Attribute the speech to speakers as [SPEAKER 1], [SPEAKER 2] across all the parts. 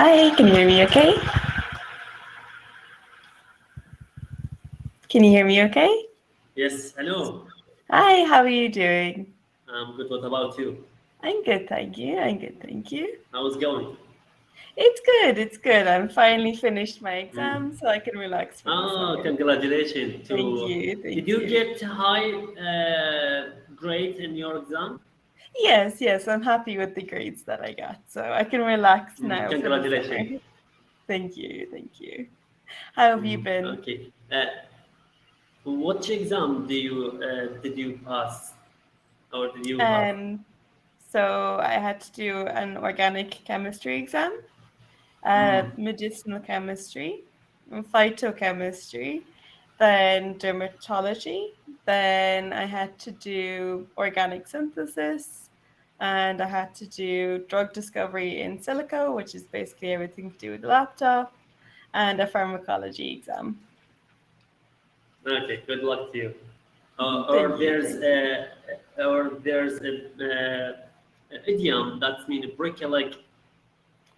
[SPEAKER 1] Hi, can you hear me okay? Can you hear me okay?
[SPEAKER 2] Yes, hello.
[SPEAKER 1] Hi, how are you doing?
[SPEAKER 2] I'm good. What about you?
[SPEAKER 1] I'm good, thank you. I'm good, thank you.
[SPEAKER 2] How's it going?
[SPEAKER 1] It's good, it's good. I'm finally finished my
[SPEAKER 2] Mm.
[SPEAKER 1] exam, so I can relax for the
[SPEAKER 2] Oh,
[SPEAKER 1] summer.
[SPEAKER 2] congratulations
[SPEAKER 1] Thank
[SPEAKER 2] to.
[SPEAKER 1] you,
[SPEAKER 2] Did
[SPEAKER 1] thank
[SPEAKER 2] you
[SPEAKER 1] you.
[SPEAKER 2] get high grade in your exam?
[SPEAKER 1] Yes, yes, I'm happy with the grades that I got, so I can relax now for the summer.
[SPEAKER 2] Congratulations.
[SPEAKER 1] Thank you, thank you. How have you been?
[SPEAKER 2] Okay. Which exam did you pass or did you have?
[SPEAKER 1] Um, so I had to do an organic chemistry exam,
[SPEAKER 2] Mm.
[SPEAKER 1] medicinal chemistry, phytochemistry, then dermatology. Then I had to do organic synthesis, and I had to do drug discovery in silico, which is basically everything to do with the laptop, and a pharmacology exam.
[SPEAKER 2] Okay. Good luck to you.
[SPEAKER 1] Thank you, thank you.
[SPEAKER 2] Or there's idiom that's mean break a leg.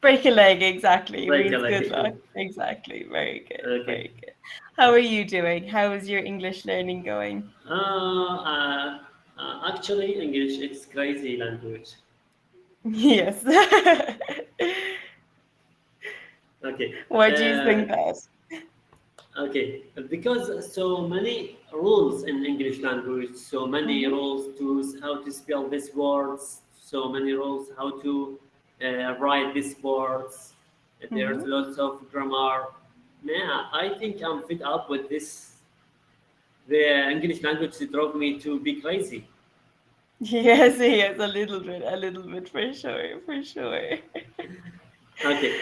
[SPEAKER 1] Break a leg, exactly,
[SPEAKER 2] Break a
[SPEAKER 1] means good luck.
[SPEAKER 2] leg.
[SPEAKER 1] Exactly. Very good,
[SPEAKER 2] Okay.
[SPEAKER 1] very good. How are you doing? How is your English learning going?
[SPEAKER 2] Actually, English it's crazy language.
[SPEAKER 1] Yes.
[SPEAKER 2] Okay,
[SPEAKER 1] Why do you think that?
[SPEAKER 2] okay, because so many rules in English language, so many
[SPEAKER 1] Hmm.
[SPEAKER 2] rules to how to spell these words, so many rules how to write these words. There's
[SPEAKER 1] Hmm.
[SPEAKER 2] lots of grammar. Yeah, I think I'm fed up with this. The English language drove me to be crazy.
[SPEAKER 1] Yes, yes, a little bit for sure, for sure.
[SPEAKER 2] Okay.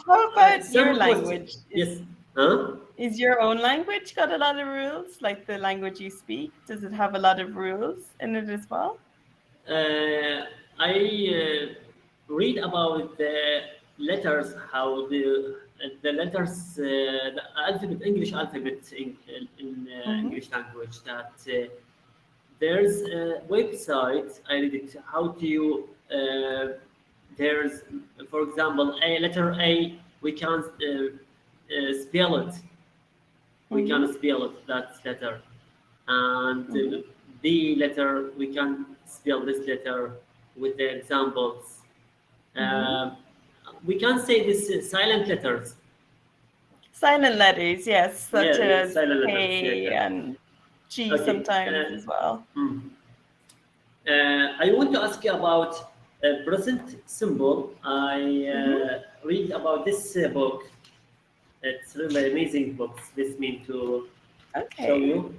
[SPEAKER 1] How about your
[SPEAKER 2] Some question.
[SPEAKER 1] language?
[SPEAKER 2] Yes. Huh?
[SPEAKER 1] Is your own language got a lot of rules, like the language you speak? Does it have a lot of rules in it as well?
[SPEAKER 2] I read about the letters, how the letters, the alphabet, English alphabet in
[SPEAKER 1] Hmm.
[SPEAKER 2] English language. That there's a website. I read it. How do you? There's, for example, a letter A. We can spell it. We
[SPEAKER 1] Hmm.
[SPEAKER 2] can spell it that letter, and
[SPEAKER 1] Hmm.
[SPEAKER 2] the letter we can spell this letter with the examples.
[SPEAKER 1] Hmm.
[SPEAKER 2] Um, we can say this silent letters.
[SPEAKER 1] Silent letters, yes, such
[SPEAKER 2] Yeah, yeah,
[SPEAKER 1] as
[SPEAKER 2] silent letters. Yeah,
[SPEAKER 1] K
[SPEAKER 2] yeah.
[SPEAKER 1] and G
[SPEAKER 2] Okay.
[SPEAKER 1] sometimes as well.
[SPEAKER 2] Hmm. I want to ask you about present symbol. I
[SPEAKER 1] Hmm.
[SPEAKER 2] read about this book. It's really amazing books. This mean to show
[SPEAKER 1] Okay.
[SPEAKER 2] you.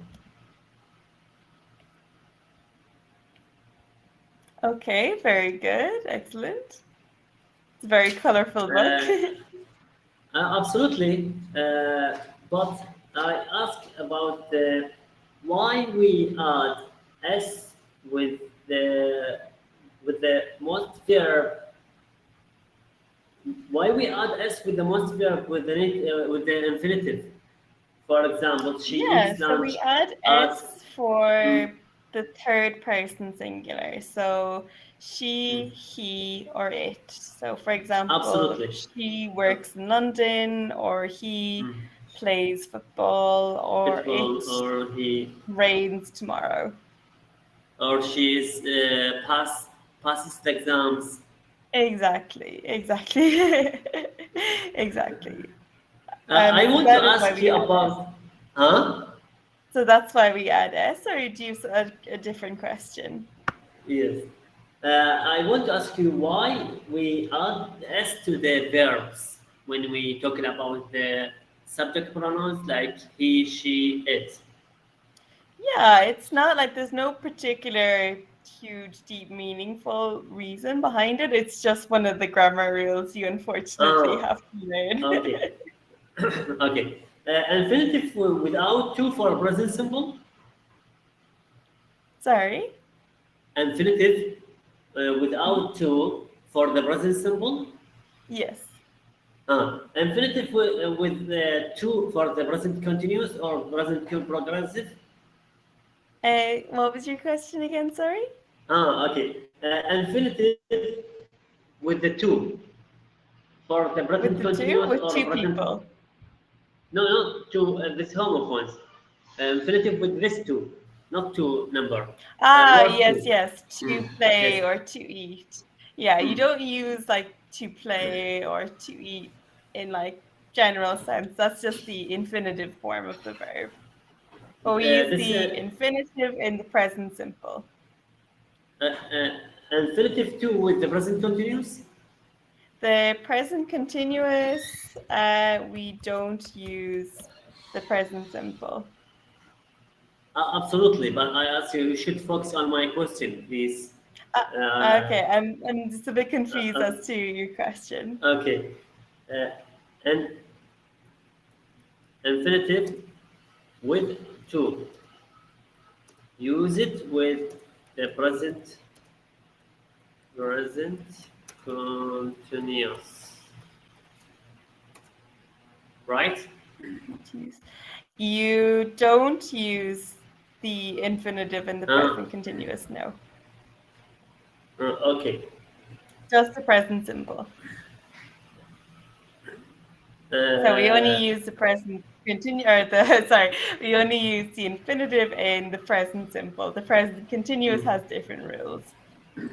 [SPEAKER 1] Okay, very good. Excellent. It's a very colorful book.
[SPEAKER 2] Uh, Absolutely. But I ask about why we add s with the most verb. Why we add s with the most verb with the infinitive? For example, she
[SPEAKER 1] Yeah,
[SPEAKER 2] eats
[SPEAKER 1] so
[SPEAKER 2] lunch
[SPEAKER 1] we add
[SPEAKER 2] at.
[SPEAKER 1] S
[SPEAKER 2] Mm,
[SPEAKER 1] for the third person singular. So
[SPEAKER 2] mm,
[SPEAKER 1] she, he, or it. So, for example,
[SPEAKER 2] absolutely.
[SPEAKER 1] she
[SPEAKER 2] Uh,
[SPEAKER 1] works in London, or he
[SPEAKER 2] mm.
[SPEAKER 1] plays football, or it
[SPEAKER 2] Football or he
[SPEAKER 1] rains tomorrow.
[SPEAKER 2] or she is passes the exams.
[SPEAKER 1] Exactly, exactly. Exactly.
[SPEAKER 2] I
[SPEAKER 1] So
[SPEAKER 2] want to
[SPEAKER 1] that is why
[SPEAKER 2] ask
[SPEAKER 1] we
[SPEAKER 2] you
[SPEAKER 1] add S.
[SPEAKER 2] about, huh?
[SPEAKER 1] So that's why we add S, or do you a different question?
[SPEAKER 2] Yes. I want to ask you why we add s to the verbs when we talking about the subject pronouns like he, she, it.
[SPEAKER 1] Yeah, it's not like there's no particular huge, deep, meaningful reason behind it. It's just one of the grammar rules you unfortunately
[SPEAKER 2] Ah,
[SPEAKER 1] have to learn.
[SPEAKER 2] okay. Okay. Infinitive without to for a present simple.
[SPEAKER 1] Sorry?
[SPEAKER 2] Infinitive
[SPEAKER 1] Mhm.
[SPEAKER 2] without to for the present simple.
[SPEAKER 1] Yes.
[SPEAKER 2] Infinitive with to for the present continuous or present progressive.
[SPEAKER 1] What was your question again? Sorry?
[SPEAKER 2] Okay. Infinitive with the to. for the present
[SPEAKER 1] With the two,
[SPEAKER 2] continuous
[SPEAKER 1] with
[SPEAKER 2] or
[SPEAKER 1] two
[SPEAKER 2] present?
[SPEAKER 1] people.
[SPEAKER 2] No, to this homophones. Infinitive with this two, not to number.
[SPEAKER 1] Ah,
[SPEAKER 2] Word
[SPEAKER 1] yes,
[SPEAKER 2] two.
[SPEAKER 1] yes. To play
[SPEAKER 2] Yes.
[SPEAKER 1] or to eat. Yeah, you don't use like to play or to eat in like general sense. That's just the infinitive form of the verb. But we use
[SPEAKER 2] This
[SPEAKER 1] the infinitive in the present simple.
[SPEAKER 2] uh, uh, infinitive two with the present continuous.
[SPEAKER 1] The present continuous, we don't use the present simple.
[SPEAKER 2] Absolutely, but I ask you, you should focus on my question, please.
[SPEAKER 1] Okay, I'm just a bit confused
[SPEAKER 2] Uh,
[SPEAKER 1] as to your question.
[SPEAKER 2] okay. Uh, and infinitive with two. Use it with the present continuous. Right?
[SPEAKER 1] Use. You don't use the infinitive in the
[SPEAKER 2] Uh,
[SPEAKER 1] present continuous, no.
[SPEAKER 2] okay.
[SPEAKER 1] Just the present simple. So we only
[SPEAKER 2] Uh,
[SPEAKER 1] use the present continue or the sorry, we only use the infinitive in the present simple. The present continuous has different rules,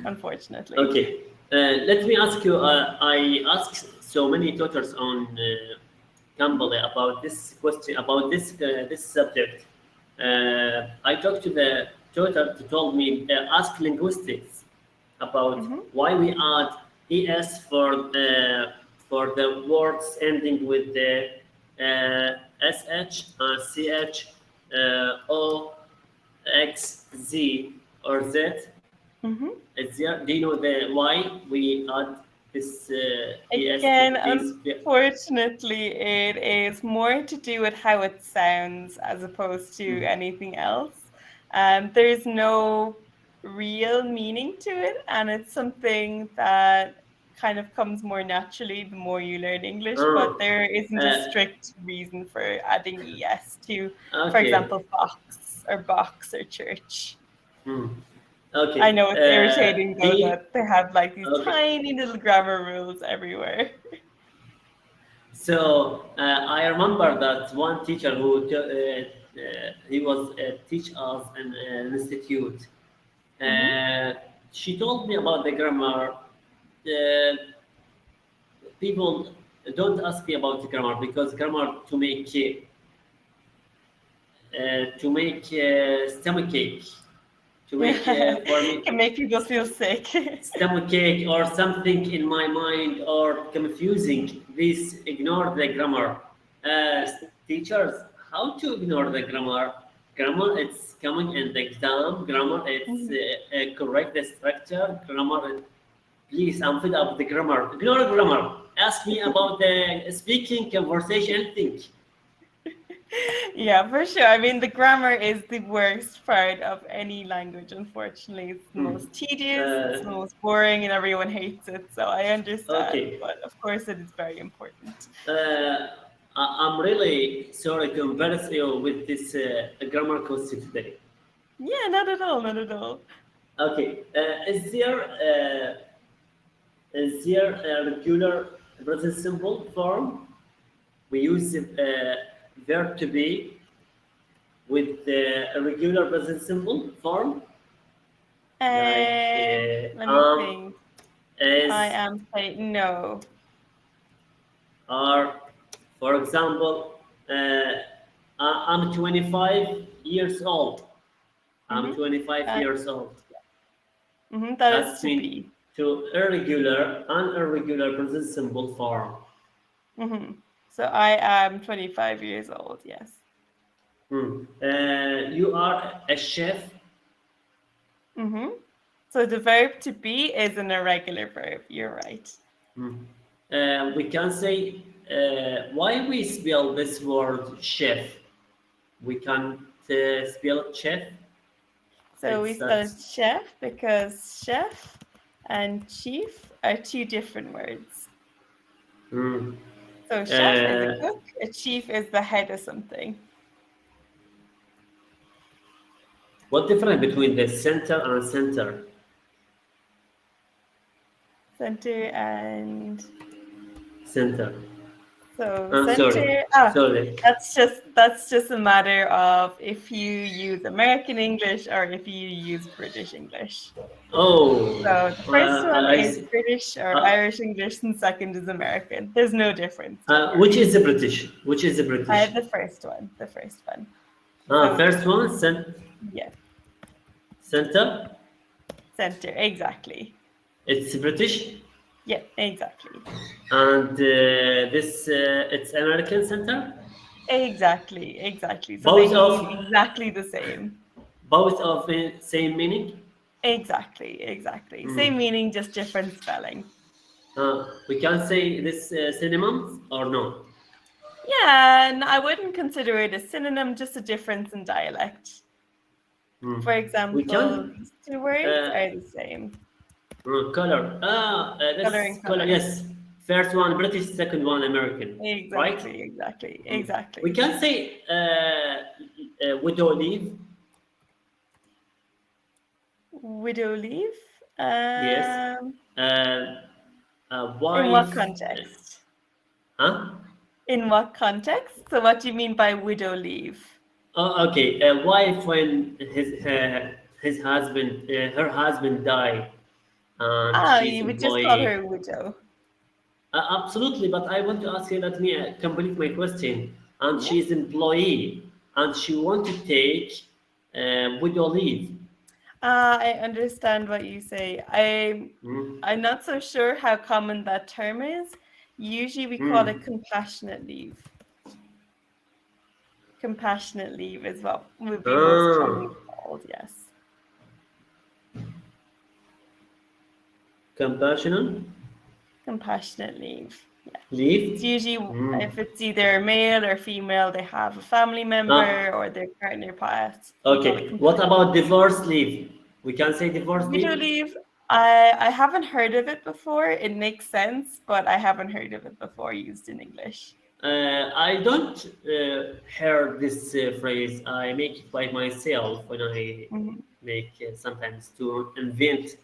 [SPEAKER 1] unfortunately.
[SPEAKER 2] okay. Let me ask you. I asked so many tutors on Campbell
[SPEAKER 1] Hmm.
[SPEAKER 2] about this question, about this subject. I talked to the tutor who told me ask linguistics about
[SPEAKER 1] Hmm.
[SPEAKER 2] why we add es for the words ending with the sh, ch, o, x, z, or z.
[SPEAKER 1] Hmm.
[SPEAKER 2] Do you know the why we add this es to
[SPEAKER 1] Again,
[SPEAKER 2] these?
[SPEAKER 1] unfortunately, it is more to do with how it sounds as opposed to
[SPEAKER 2] Mm.
[SPEAKER 1] anything else. There's no real meaning to it, and it's something that kind of comes more naturally the more you learn English, but
[SPEAKER 2] Oh,
[SPEAKER 1] there isn't a
[SPEAKER 2] uh,
[SPEAKER 1] strict reason for adding es to, for
[SPEAKER 2] okay.
[SPEAKER 1] example, box or church.
[SPEAKER 2] Hmm.
[SPEAKER 1] I
[SPEAKER 2] Okay.
[SPEAKER 1] know it's irritating
[SPEAKER 2] Do
[SPEAKER 1] though
[SPEAKER 2] you,
[SPEAKER 1] that they have like these
[SPEAKER 2] okay.
[SPEAKER 1] tiny little grammar rules everywhere.
[SPEAKER 2] So I remember that one teacher who he was teach us in an institute.
[SPEAKER 1] Hmm.
[SPEAKER 2] Uh, she told me about the grammar. Uh, People don't ask me about the grammar because grammar to make stomach ache, to make
[SPEAKER 1] Yeah,
[SPEAKER 2] for me
[SPEAKER 1] can make people feel sick.
[SPEAKER 2] stomach ache or something in my mind or confusing. Please ignore the grammar. Uh, Teachers, how to ignore the grammar? Grammar, it's coming in the exam. Grammar, it's
[SPEAKER 1] Mhm.
[SPEAKER 2] correct the structure. Grammar, please, I'm fed up with the grammar. Ignore grammar. Ask me about the speaking, conversation, anything.
[SPEAKER 1] Yeah, for sure. I mean, the grammar is the worst part of any language, unfortunately. It's the
[SPEAKER 2] Hmm.
[SPEAKER 1] most tedious, it's
[SPEAKER 2] Uh,
[SPEAKER 1] the most boring, and everyone hates it. So I understand,
[SPEAKER 2] okay.
[SPEAKER 1] but of course, it is very important.
[SPEAKER 2] Uh, I'm really sorry to embarrass you with this grammar question today.
[SPEAKER 1] Yeah, not at all, not at all.
[SPEAKER 2] Okay, is there a regular present simple form? We use verb to be with the regular present simple form, like
[SPEAKER 1] Let me
[SPEAKER 2] am,
[SPEAKER 1] think. I
[SPEAKER 2] is,
[SPEAKER 1] am saying no.
[SPEAKER 2] are. For example, I'm 25 years old. I'm
[SPEAKER 1] Mm-hmm.
[SPEAKER 2] 25 years old.
[SPEAKER 1] That is
[SPEAKER 2] That's
[SPEAKER 1] to
[SPEAKER 2] mean
[SPEAKER 1] be.
[SPEAKER 2] to irregular and irregular present simple form.
[SPEAKER 1] Hmm. So I am 25 years old, yes.
[SPEAKER 2] Hmm. You are a chef.
[SPEAKER 1] Hmm. So the verb to be is an irregular verb. You're right.
[SPEAKER 2] Hmm. We can say why we spell this word chef. We can spell chef.
[SPEAKER 1] So we
[SPEAKER 2] It's
[SPEAKER 1] spell
[SPEAKER 2] that.
[SPEAKER 1] it chef because chef and chief are two different words.
[SPEAKER 2] Hmm.
[SPEAKER 1] So chef is a
[SPEAKER 2] Uh,
[SPEAKER 1] cook, a chief is the head of something.
[SPEAKER 2] what difference between the center and center?
[SPEAKER 1] Center and
[SPEAKER 2] Center.
[SPEAKER 1] So
[SPEAKER 2] Sorry,
[SPEAKER 1] center,
[SPEAKER 2] sorry.
[SPEAKER 1] that's just a matter of if you use American English or if you use British English.
[SPEAKER 2] Oh,
[SPEAKER 1] So the first one
[SPEAKER 2] I
[SPEAKER 1] is
[SPEAKER 2] see.
[SPEAKER 1] British or
[SPEAKER 2] Uh,
[SPEAKER 1] Irish English, and second is American. There's no difference, don't
[SPEAKER 2] which
[SPEAKER 1] worry.
[SPEAKER 2] is the British? Which is the British?
[SPEAKER 1] The first one, the first one. So
[SPEAKER 2] First one,
[SPEAKER 1] yeah,
[SPEAKER 2] center.
[SPEAKER 1] center, exactly.
[SPEAKER 2] It's British,
[SPEAKER 1] Yeah, exactly.
[SPEAKER 2] and this it's American center.
[SPEAKER 1] Exactly, exactly. So they
[SPEAKER 2] Both
[SPEAKER 1] mean
[SPEAKER 2] of
[SPEAKER 1] exactly the same.
[SPEAKER 2] same meaning.
[SPEAKER 1] Exactly, exactly. Same
[SPEAKER 2] Mm.
[SPEAKER 1] meaning, just different spelling.
[SPEAKER 2] We can say this synonyms or no?
[SPEAKER 1] Yeah, and I wouldn't consider it a synonym, just a difference in dialect. For
[SPEAKER 2] Mm. We
[SPEAKER 1] example,
[SPEAKER 2] can
[SPEAKER 1] these two words
[SPEAKER 2] uh,
[SPEAKER 1] are the same.
[SPEAKER 2] color.
[SPEAKER 1] Color
[SPEAKER 2] That's
[SPEAKER 1] and
[SPEAKER 2] color.
[SPEAKER 1] color.
[SPEAKER 2] Yes, first one British, second one American, right?
[SPEAKER 1] Exactly, exactly,
[SPEAKER 2] Mm. We
[SPEAKER 1] exactly.
[SPEAKER 2] can say widow leave.
[SPEAKER 1] Widow leave?
[SPEAKER 2] Yes. Uh,
[SPEAKER 1] In what
[SPEAKER 2] wife.
[SPEAKER 1] context?
[SPEAKER 2] Huh?
[SPEAKER 1] In what context? So what do you mean by widow leave?
[SPEAKER 2] Oh, okay. A wife when his husband her husband died and she's
[SPEAKER 1] You would just call her
[SPEAKER 2] employee.
[SPEAKER 1] a widow.
[SPEAKER 2] Absolutely, but I want to ask you. Let me complete my question. And
[SPEAKER 1] Yeah.
[SPEAKER 2] she's employee and she want to take widow leave.
[SPEAKER 1] I understand what you say.
[SPEAKER 2] Hmm.
[SPEAKER 1] I'm not so sure how common that term is. Usually we call it
[SPEAKER 2] Hmm.
[SPEAKER 1] compassionate leave. Compassionate leave is what would be most
[SPEAKER 2] Ah,
[SPEAKER 1] commonly called, yes.
[SPEAKER 2] compassionate
[SPEAKER 1] Compassionate leave. Yeah. It's
[SPEAKER 2] leave.
[SPEAKER 1] usually
[SPEAKER 2] Hmm.
[SPEAKER 1] if it's either male or female, they have a family
[SPEAKER 2] Ah,
[SPEAKER 1] member or their partner passed. We call it
[SPEAKER 2] okay. What
[SPEAKER 1] compassionate
[SPEAKER 2] about
[SPEAKER 1] leave.
[SPEAKER 2] divorce leave? We can say divorce
[SPEAKER 1] Widow
[SPEAKER 2] leave.
[SPEAKER 1] leave, I haven't heard of it before. It makes sense, but I haven't heard of it before used in English.
[SPEAKER 2] I don't hear this phrase. I make it by myself when I
[SPEAKER 1] Mhm.
[SPEAKER 2] make sometimes to invent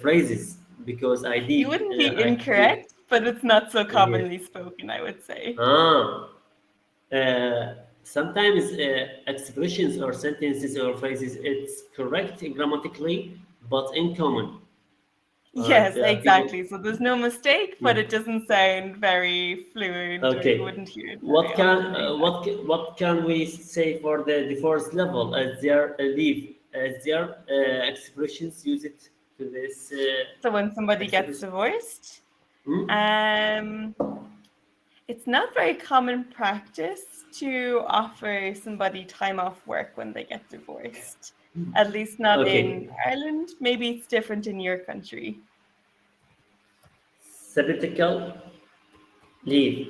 [SPEAKER 2] phrases because
[SPEAKER 1] You wouldn't be
[SPEAKER 2] I did
[SPEAKER 1] incorrect, but it's not so
[SPEAKER 2] here.
[SPEAKER 1] commonly spoken, I would say.
[SPEAKER 2] Ah, sometimes expressions or sentences or phrases it's correct grammatically, but uncommon. And
[SPEAKER 1] Yes,
[SPEAKER 2] people.
[SPEAKER 1] exactly. So there's no mistake, but
[SPEAKER 2] Mm.
[SPEAKER 1] it doesn't sound very fluent, or you
[SPEAKER 2] Okay.
[SPEAKER 1] wouldn't hear it very
[SPEAKER 2] What can
[SPEAKER 1] often. Exactly.
[SPEAKER 2] what can we say for the divorce level as their leave as their expressions use it to this
[SPEAKER 1] So when somebody gets
[SPEAKER 2] expression?
[SPEAKER 1] divorced,
[SPEAKER 2] Hmm?
[SPEAKER 1] um, it's not very common practice to offer somebody time off work when they get divorced. At least not in
[SPEAKER 2] Okay.
[SPEAKER 1] Ireland. Maybe it's different in your country.
[SPEAKER 2] Sabbatical leave.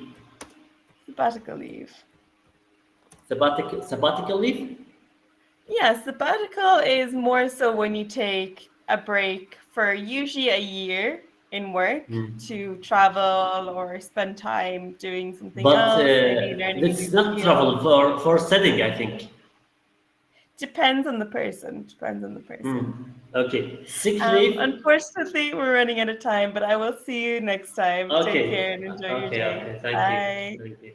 [SPEAKER 1] Sabbatical leave.
[SPEAKER 2] Sabbatical leave.
[SPEAKER 1] Yeah, sabbatical is more so when you take a break for usually a year in work
[SPEAKER 2] Hmm.
[SPEAKER 1] to travel or spend time doing something
[SPEAKER 2] But
[SPEAKER 1] else, maybe learning a
[SPEAKER 2] let's
[SPEAKER 1] new
[SPEAKER 2] not travel
[SPEAKER 1] skill.
[SPEAKER 2] for studying. I think.
[SPEAKER 1] Depends on the person. Depends on the person.
[SPEAKER 2] Hmm. Okay. Sick leave.
[SPEAKER 1] Unfortunately, we're running out of time, but I will see you next time. Take
[SPEAKER 2] Okay.
[SPEAKER 1] care and enjoy your
[SPEAKER 2] Okay.
[SPEAKER 1] day.
[SPEAKER 2] Okay. Thank you.
[SPEAKER 1] Bye.
[SPEAKER 2] Thank you.